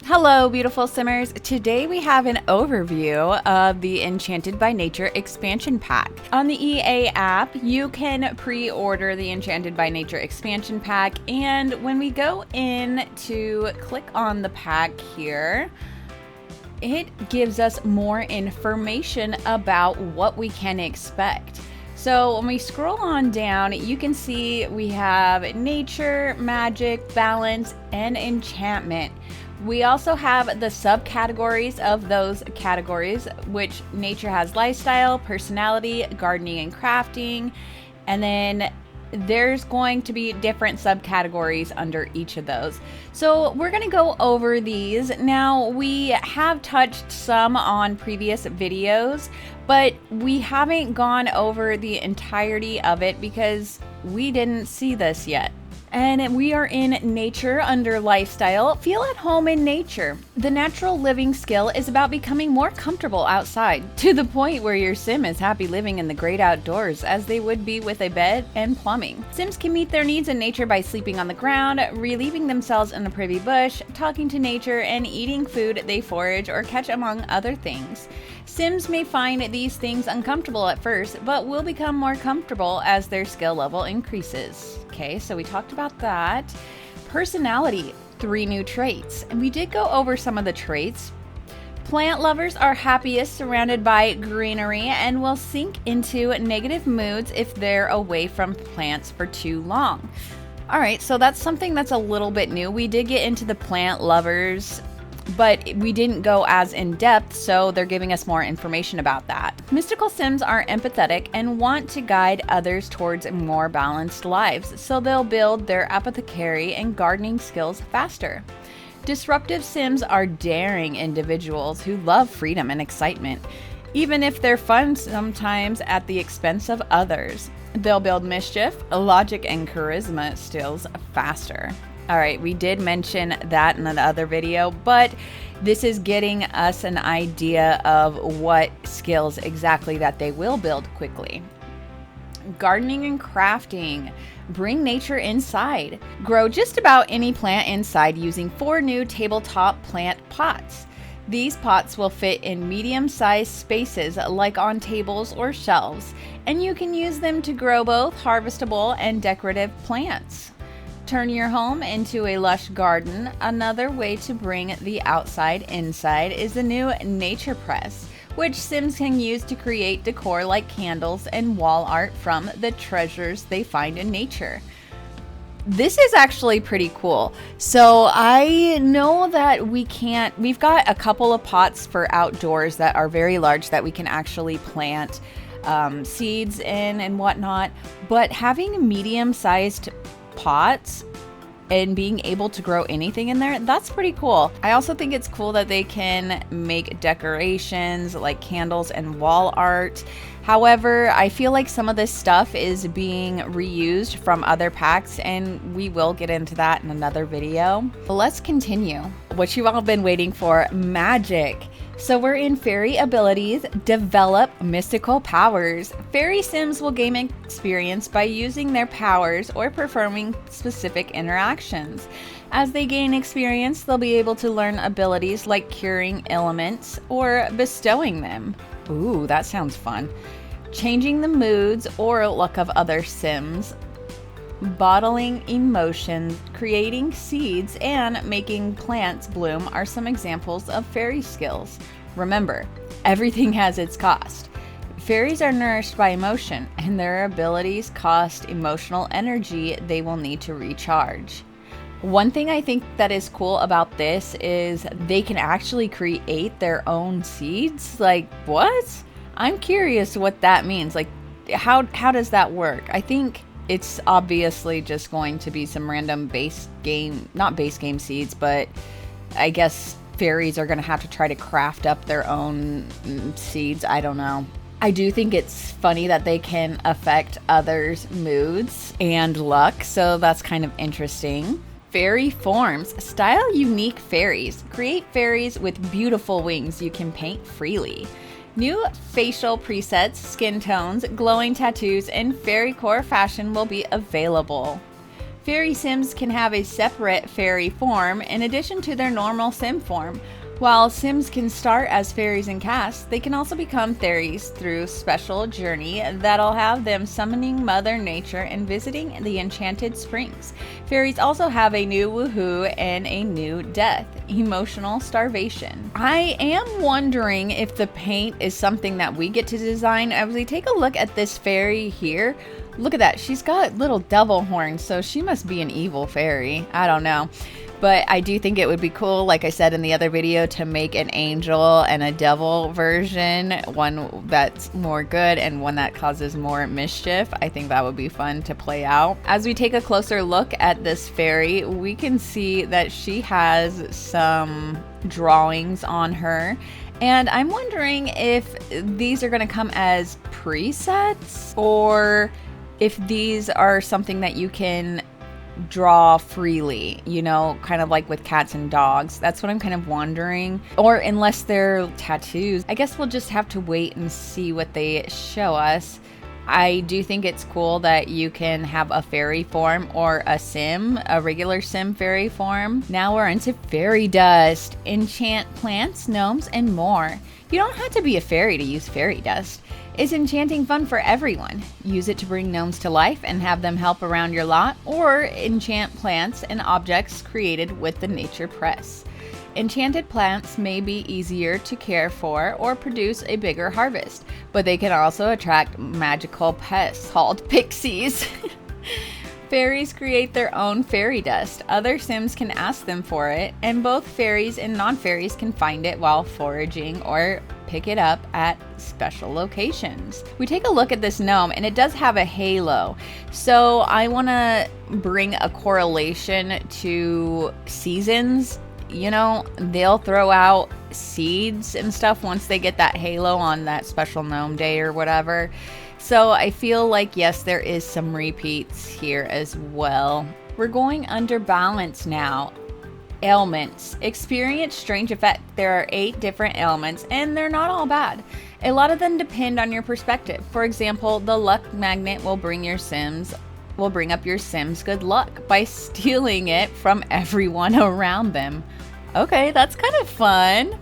Hello, beautiful simmers. Today we have an overview of the Enchanted by Nature expansion pack. On the EA app, you can pre-order the Enchanted by Nature expansion pack, and when we go in to click on the pack here, it gives us more information about what we can expect. So when we scroll on down, you can see we have nature, magic, balance, and enchantment. We also have the subcategories of those categories, which nature has lifestyle, personality, gardening and crafting, and then there's going to be different subcategories under each of those. So we're going to go over these. Now, we have touched some on previous videos, but we haven't gone over the entirety of it because we didn't see this yet. And we are in nature under lifestyle. Feel at home in nature. The natural living skill is about becoming more comfortable outside, to the point where your sim is happy living in the great outdoors as they would be with a bed and plumbing. Sims can meet their needs in nature by sleeping on the ground, relieving themselves in a pretty bush, talking to nature, and eating food they forage or catch, among other things. Sims may find these things uncomfortable at first, but will become more comfortable as their skill level increases. Okay, so we talked about that. Personality, 3 new traits. And we did go over some of the traits. Plant lovers are happiest surrounded by greenery and will sink into negative moods if they're away from plants for too long. All right, so that's something that's a little bit new. We did get into the plant lovers, but we didn't go as in depth, so they're giving us more information about that. Mystical Sims are empathetic and want to guide others towards more balanced lives, so they'll build their apothecary and gardening skills faster. Disruptive Sims are daring individuals who love freedom and excitement, even if they're fun sometimes at the expense of others. They'll build mischief, logic, and charisma skills faster. All right, we did mention that in the other video, but this is getting us an idea of what skills exactly that they will build quickly. Gardening and crafting. Bring nature inside. Grow just about any plant inside using 4 new tabletop plant pots. These pots will fit in medium-sized spaces like on tables or shelves, and you can use them to grow both harvestable and decorative plants. Turn your home into a lush garden. Another way to bring the outside inside is the new Nature Press, which Sims can use to create decor like candles and wall art from the treasures they find in nature. This is actually pretty cool. So I know that we've got a couple of pots for outdoors that are very large that we can actually plant seeds in and whatnot, but having medium-sized pots and being able to grow anything in there, that's pretty cool. I also think it's cool that they can make decorations like candles and wall art. However, I feel like some of this stuff is being reused from other packs, and we will get into that in another video. Let's continue. What you've all been waiting for, magic. So we're in fairy abilities, develop mystical powers. Fairy Sims will gain experience by using their powers or performing specific interactions. As they gain experience, they'll be able to learn abilities like curing ailments or bestowing them. Ooh, that sounds fun. Changing the moods or luck of other Sims. Bottling emotions, creating seeds, and making plants bloom are some examples of fairy skills. Remember, everything has its cost. Fairies are nourished by emotion, and their abilities cost emotional energy they will need to recharge. One thing I think that is cool about this is they can actually create their own seeds. Like, what? I'm curious what that means. Like, how does that work? I think it's obviously just going to be some random not base game seeds, but I guess fairies are going to have to try to craft up their own seeds. I don't know. I do think it's funny that they can affect others' moods and luck, so that's kind of interesting. Fairy forms. Style unique fairies. Create fairies with beautiful wings you can paint freely. New facial presets, skin tones, glowing tattoos, and fairy core fashion will be available. Fairy Sims can have a separate fairy form in addition to their normal sim form. While Sims can start as fairies and casts, they can also become fairies through special journey that'll have them summoning Mother Nature and visiting the Enchanted Springs. Fairies also have a new woohoo and a new death, emotional starvation. I am wondering if the paint is something that we get to design. As we take a look at this fairy here, look at that. She's got little devil horns, so she must be an evil fairy. I don't know. But I do think it would be cool, like I said in the other video, to make an angel and a devil version. One that's more good and one that causes more mischief. I think that would be fun to play out. As we take a closer look at this fairy, we can see that she has some drawings on her. And I'm wondering if these are going to come as presets or if these are something that you can draw freely, you know, kind of like with cats and dogs. That's what I'm kind of wondering. Or unless they're tattoos, I guess we'll just have to wait and see what they show us. I do think it's cool that you can have a fairy form or a sim, a regular sim fairy form. Now we're into fairy dust. Enchant plants, gnomes, and more. You don't have to be a fairy to use fairy dust. Is enchanting fun for everyone? Use it to bring gnomes to life and have them help around your lot, or enchant plants and objects created with the Nature Press. Enchanted plants may be easier to care for or produce a bigger harvest, but they can also attract magical pests called pixies. Fairies create their own fairy dust. Other Sims can ask them for it, and both fairies and non-fairies can find it while foraging or pick it up at special locations. We take a look at this gnome, and it does have a halo. So I want to bring a correlation to seasons. You know, they'll throw out seeds and stuff once they get that halo on that special gnome day or whatever. So I feel like, yes, there is some repeats here as well. We're going under balance now. Ailments. Experience strange effect. There are 8 different ailments, and they're not all bad. A lot of them depend on your perspective. For example, the luck magnet will bring up your Sims good luck by stealing it from everyone around them. Okay, that's kind of fun,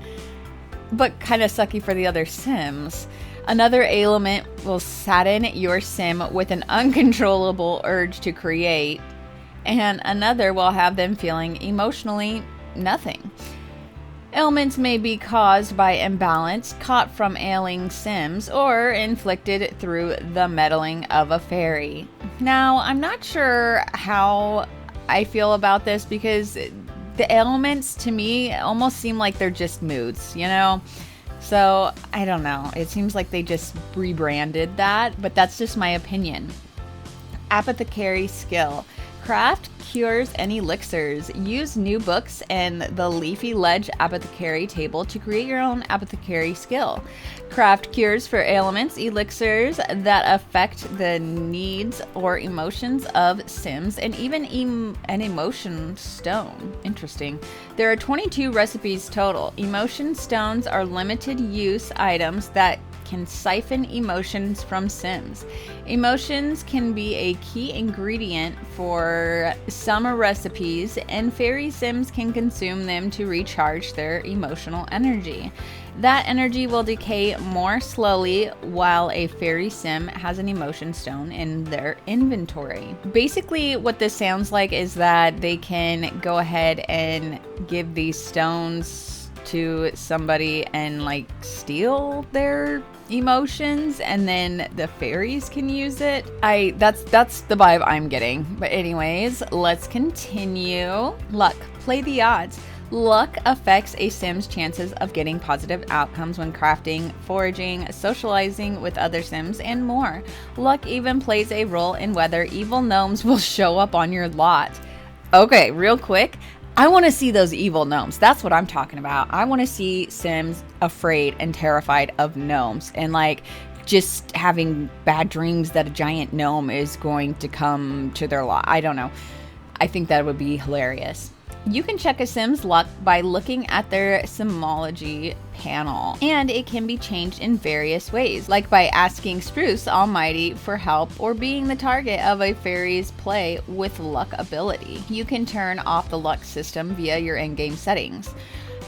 but kind of sucky for the other Sims. Another ailment will sadden your Sim with an uncontrollable urge to create, and another will have them feeling emotionally nothing. Ailments may be caused by imbalance caught from ailing Sims or inflicted through the meddling of a fairy. Now, I'm not sure how I feel about this because the ailments to me almost seem like they're just moods, you know? So, I don't know. It seems like they just rebranded that, but that's just my opinion. Apothecary skill. Craft cures and elixirs. Use new books and the Leafy Ledge Apothecary table to create your own apothecary skill. Craft cures for ailments, elixirs that affect the needs or emotions of Sims, and even an emotion stone. Interesting. There are 22 recipes total. Emotion stones are limited use items that can siphon emotions from Sims. Emotions can be a key ingredient for some recipes, and fairy Sims can consume them to recharge their emotional energy. That energy will decay more slowly while a fairy Sim has an emotion stone in their inventory. Basically, what this sounds like is that they can go ahead and give these stones to somebody and like steal their emotions, and then the fairies can use it. That's the vibe I'm getting. But anyways, let's continue. Luck. Play the odds. Luck affects a Sim's chances of getting positive outcomes when crafting, foraging, socializing with other Sims, and more. Luck even plays a role in whether evil gnomes will show up on your lot. Okay, real quick. I want to see those evil gnomes. That's what I'm talking about. I want to see Sims afraid and terrified of gnomes and like just having bad dreams that a giant gnome is going to come to their lot. I don't know. I think that would be hilarious. You can check a Sim's luck by looking at their Simology panel, and it can be changed in various ways, like by asking Spruce Almighty for help or being the target of a fairy's play with luck ability. You can turn off the luck system via your in-game settings.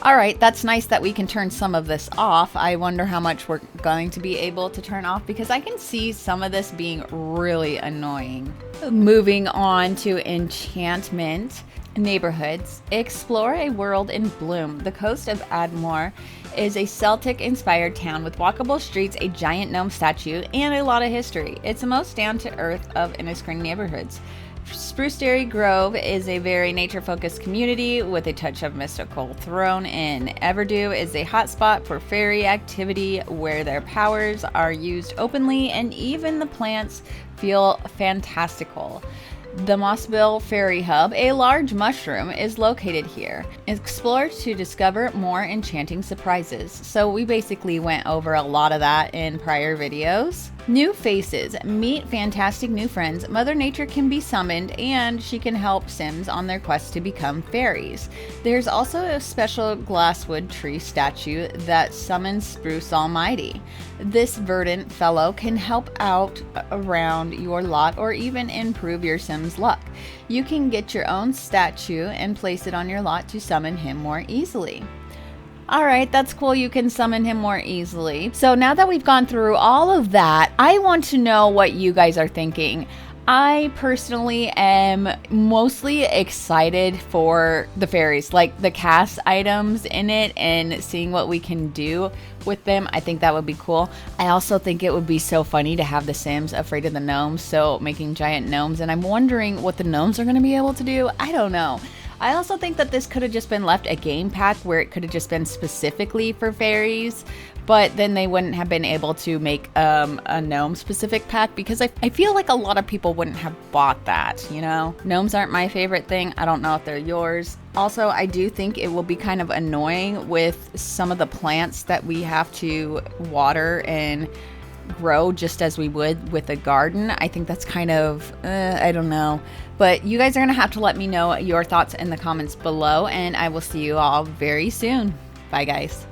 Alright, that's nice that we can turn some of this off. I wonder how much we're going to be able to turn off because I can see some of this being really annoying. Moving on to enchantment. Neighborhoods. Explore a world in bloom. The coast of Admore is a Celtic-inspired town with walkable streets, a giant gnome statue, and a lot of history. It's the most down-to-earth of Inniskren neighborhoods. Spruceberry Grove is a very nature-focused community with a touch of mystical thrown in. Everdew is a hotspot for fairy activity where their powers are used openly and even the plants feel fantastical. The Mossville Fairy Hub, a large mushroom, is located here. Explore to discover more enchanting surprises. So we basically went over a lot of that in prior videos. New faces. Meet fantastic new friends. Mother Nature can be summoned and she can help Sims on their quest to become fairies. There's also a special glasswood tree statue that summons Spruce Almighty. This verdant fellow can help out around your lot or even improve your Sim's luck. You can get your own statue and place it on your lot to summon him more easily. Alright, that's cool. You can summon him more easily. So now that we've gone through all of that, I want to know what you guys are thinking. I personally am mostly excited for the fairies, like the cast items in it and seeing what we can do with them. I think that would be cool. I also think it would be so funny to have the Sims afraid of the gnomes, so making giant gnomes, and I'm wondering what the gnomes are going to be able to do. I don't know. I also think that this could have just been left a game pack where it could have just been specifically for fairies, but then they wouldn't have been able to make a gnome specific pack because I feel like a lot of people wouldn't have bought that, you know? Gnomes aren't my favorite thing. I don't know if they're yours. Also, I do think it will be kind of annoying with some of the plants that we have to water and grow just as we would with a garden. I think that's kind of, I don't know. But you guys are going to have to let me know your thoughts in the comments below, and I will see you all very soon. Bye, guys.